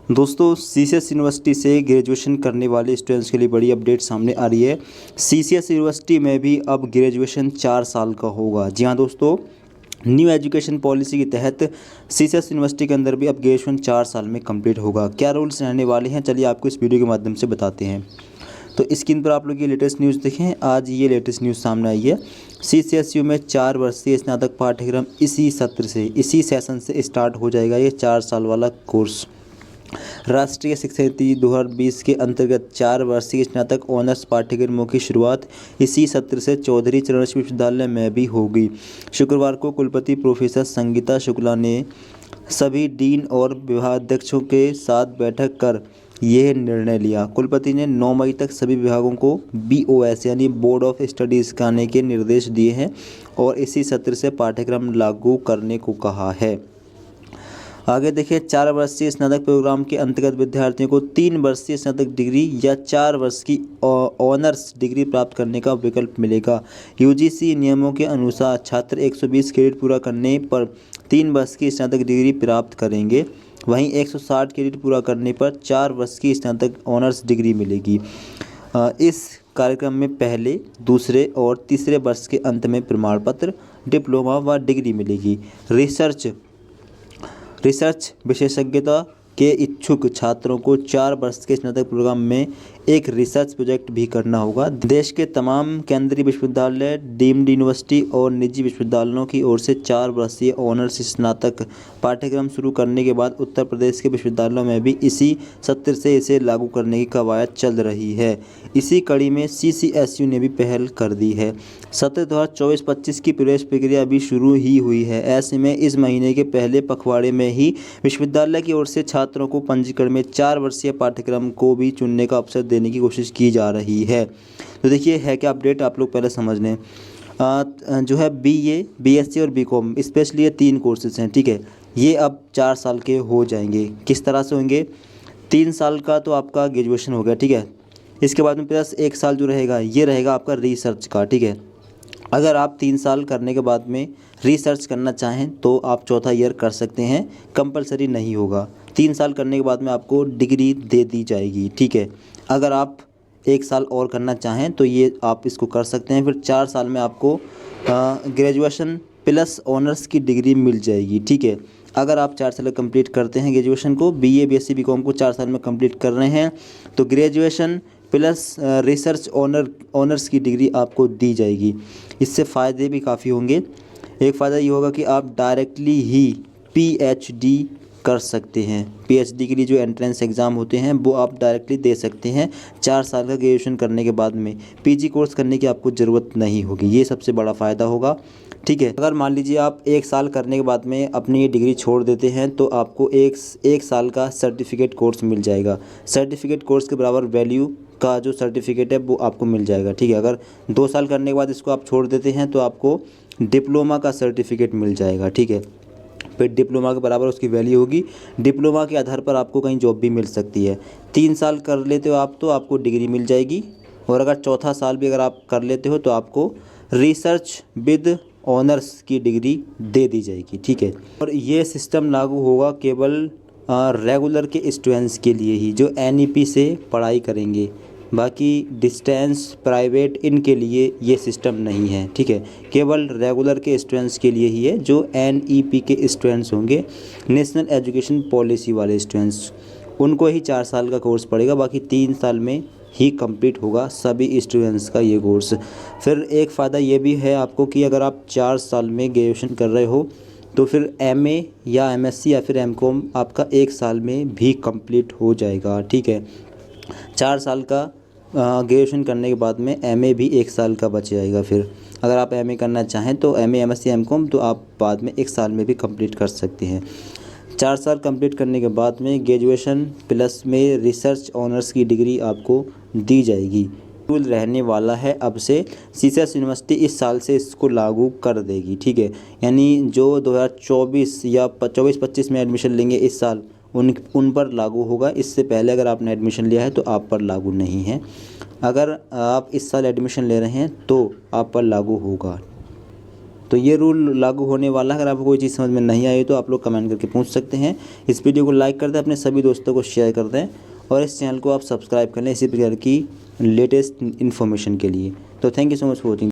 दोस्तों CCS university से graduation करने वाले स्टूडेंट्स के लिए बड़ी अपडेट सामने आ रही है। सीसीएस यूनिवर्सिटी में भी अब ग्रेजुएशन 4 साल का होगा। जी हाँ दोस्तों, न्यू एजुकेशन पॉलिसी के तहत सीसीएस यूनिवर्सिटी के अंदर भी अब ग्रेजुएशन 4 साल में कंप्लीट होगा। क्या रूल्स रहने वाले हैं, चलिए आपको इस वीडियो के माध्यम से बताते हैं। तो स्क्रीन पर आप लोग ये लेटेस्ट न्यूज़ देखें। आज ये लेटेस्ट न्यूज़ सामने आई है। सीसीएसयू में 4 वर्षीय स्नातक पाठ्यक्रम इसी सत्र से, इसी सेशन से स्टार्ट हो जाएगा। ये 4 साल वाला कोर्स राष्ट्रीय शिक्षा नीति 2020 के अंतर्गत 4 वर्षीय स्नातक ऑनर्स पाठ्यक्रमों की शुरुआत इसी सत्र से चौधरी चरण सिंह विश्वविद्यालय में भी होगी। शुक्रवार को कुलपति प्रोफेसर संगीता शुक्ला ने सभी डीन और विभागाध्यक्षों के साथ बैठक कर यह निर्णय लिया। कुलपति ने 9 मई तक सभी विभागों को BOS यानी बोर्ड ऑफ स्टडीज़ कराने के निर्देश दिए हैं और इसी सत्र से पाठ्यक्रम लागू करने को कहा है। आगे देखिए, 4 वर्षीय स्नातक प्रोग्राम के अंतर्गत विद्यार्थियों को 3 वर्षीय स्नातक डिग्री या 4 वर्ष की ऑनर्स डिग्री प्राप्त करने का विकल्प मिलेगा। यूजीसी नियमों के अनुसार छात्र 120 क्रेडिट पूरा करने पर 3 वर्ष की स्नातक डिग्री प्राप्त करेंगे। वहीं 160 क्रेडिट पूरा करने पर 4 वर्ष की स्नातक ऑनर्स डिग्री मिलेगी। इस कार्यक्रम में पहले, दूसरे और तीसरे वर्ष के अंत में प्रमाण पत्र, डिप्लोमा व डिग्री मिलेगी। रिसर्च विशेषज्ञता के इच्छुक छात्रों को 4 वर्ष के स्नातक प्रोग्राम में एक रिसर्च प्रोजेक्ट भी करना होगा। देश के तमाम केंद्रीय विश्वविद्यालय, डीम्ड यूनिवर्सिटी और निजी विश्वविद्यालयों की ओर से 4 वर्षीय ऑनर्स स्नातक पाठ्यक्रम शुरू करने के बाद उत्तर प्रदेश के विश्वविद्यालयों में भी इसी सत्र से इसे लागू करने की कवायद चल रही है। इसी कड़ी में CCSU ने भी पहल कर दी है। सत्र 2024-25 की प्रवेश प्रक्रिया अभी शुरू ही हुई है। ऐसे में इस महीने के पहले पखवाड़े में ही विश्वविद्यालय की ओर से छात्रों को पंजीकरण में 4 वर्षीय पाठ्यक्रम को भी चुनने का अवसर देने की कोशिश की जा रही है। तो देखिए है क्या अपडेट, आप लोग पहले समझ लें। जो है BA, BSc और BCom स्पेशली ये 3 कोर्सेज हैं, ठीक है। ये अब 4 साल के हो जाएंगे। किस तरह से होंगे? 3 साल का तो आपका ग्रेजुएशन हो गया, ठीक है। इसके बाद में प्लस 1 साल जो रहेगा ये रहेगा आपका रिसर्च का, ठीक है। अगर आप 3 साल करने के बाद में रिसर्च करना चाहें तो आप चौथा ईयर कर सकते हैं, कंपलसरी नहीं होगा। 3 साल करने के बाद में आपको डिग्री दे दी जाएगी, ठीक है। अगर आप 1 साल और करना चाहें तो ये आप इसको कर सकते हैं। फिर 4 साल में आपको ग्रेजुएशन प्लस ऑनर्स की डिग्री मिल जाएगी, ठीक है। अगर आप 4 साल कंप्लीट करते हैं ग्रेजुएशन को, BA, BSc, BCom को 4 साल में कंप्लीट कर रहे हैं तो ग्रेजुएशन प्लस रिसर्च ऑनर्स की डिग्री आपको दी जाएगी। इससे फ़ायदे भी काफ़ी होंगे। एक फ़ायदा ये होगा कि आप डायरेक्टली ही PhD कर सकते हैं। PhD के लिए जो एंट्रेंस एग्ज़ाम होते हैं वो आप डायरेक्टली दे सकते हैं। 4 साल का ग्रेजुएशन करने के बाद में PG कोर्स करने की आपको ज़रूरत नहीं होगी। ये सबसे बड़ा फ़ायदा होगा, ठीक है। अगर मान लीजिए आप 1 साल करने के बाद में अपनी ये डिग्री छोड़ देते हैं तो आपको एक साल का सर्टिफिकेट कोर्स मिल जाएगा। सर्टिफिकेट कोर्स के बराबर वैल्यू का जो सर्टिफिकेट है वो आपको मिल जाएगा, ठीक है। अगर 2 साल करने के बाद इसको आप छोड़ देते हैं तो आपको डिप्लोमा का सर्टिफिकेट मिल जाएगा, ठीक है। फिर डिप्लोमा के बराबर उसकी वैल्यू होगी। डिप्लोमा के आधार पर आपको कहीं जॉब भी मिल सकती है। 3 साल कर लेते हो आप तो आपको डिग्री मिल जाएगी, और अगर चौथा साल भी अगर आप कर लेते हो तो आपको रिसर्च विद ऑनर्स की डिग्री दे दी जाएगी, ठीक है। और ये सिस्टम लागू होगा केवल रेगुलर के स्टूडेंट्स के लिए ही जो NEP से पढ़ाई करेंगे। बाकी डिस्टेंस, प्राइवेट, इनके लिए ये सिस्टम नहीं है, ठीक है। केवल रेगुलर के स्टूडेंट्स के लिए ही है जो NEP के स्टूडेंट्स होंगे, नेशनल एजुकेशन पॉलिसी वाले स्टूडेंट्स, उनको ही 4 साल का कोर्स पड़ेगा। बाकी 3 साल में ही कंप्लीट होगा सभी स्टूडेंट्स का ये कोर्स। फिर एक फ़ायदा ये भी है आपको कि अगर आप 4 साल में ग्रेजुएशन कर रहे हो तो फिर MA या MSc या फिर MCom आपका 1 साल में भी कंप्लीट हो जाएगा, ठीक है। 4 साल का ग्रेजुएशन करने के बाद में MA भी 1 साल का बच जाएगा। फिर अगर आप MA करना चाहें तो MA, MSc, MCom तो आप बाद में 1 साल में भी कंप्लीट कर सकते हैं। 4 साल कंप्लीट करने के बाद में ग्रेजुएशन प्लस में रिसर्च ऑनर्स की डिग्री आपको दी जाएगी। रूल रहने वाला है अब से। CCS यूनिवर्सिटी इस साल से इसको लागू कर देगी, ठीक है। यानी जो 2024 या 24-25 में एडमिशन लेंगे इस साल उन पर लागू होगा। इससे पहले अगर आपने एडमिशन लिया है तो आप पर लागू नहीं है। अगर आप इस साल एडमिशन ले रहे हैं तो आप पर लागू होगा। तो ये रूल लागू होने वाला है। अगर आपको कोई चीज़ समझ में नहीं आई तो आप लोग कमेंट करके पूछ सकते हैं। इस वीडियो को लाइक कर दें, अपने सभी दोस्तों को शेयर कर दें और इस चैनल को आप सब्सक्राइब कर लें इसी प्रकार की लेटेस्ट इन्फॉर्मेशन के लिए। तो thank you so much for watching.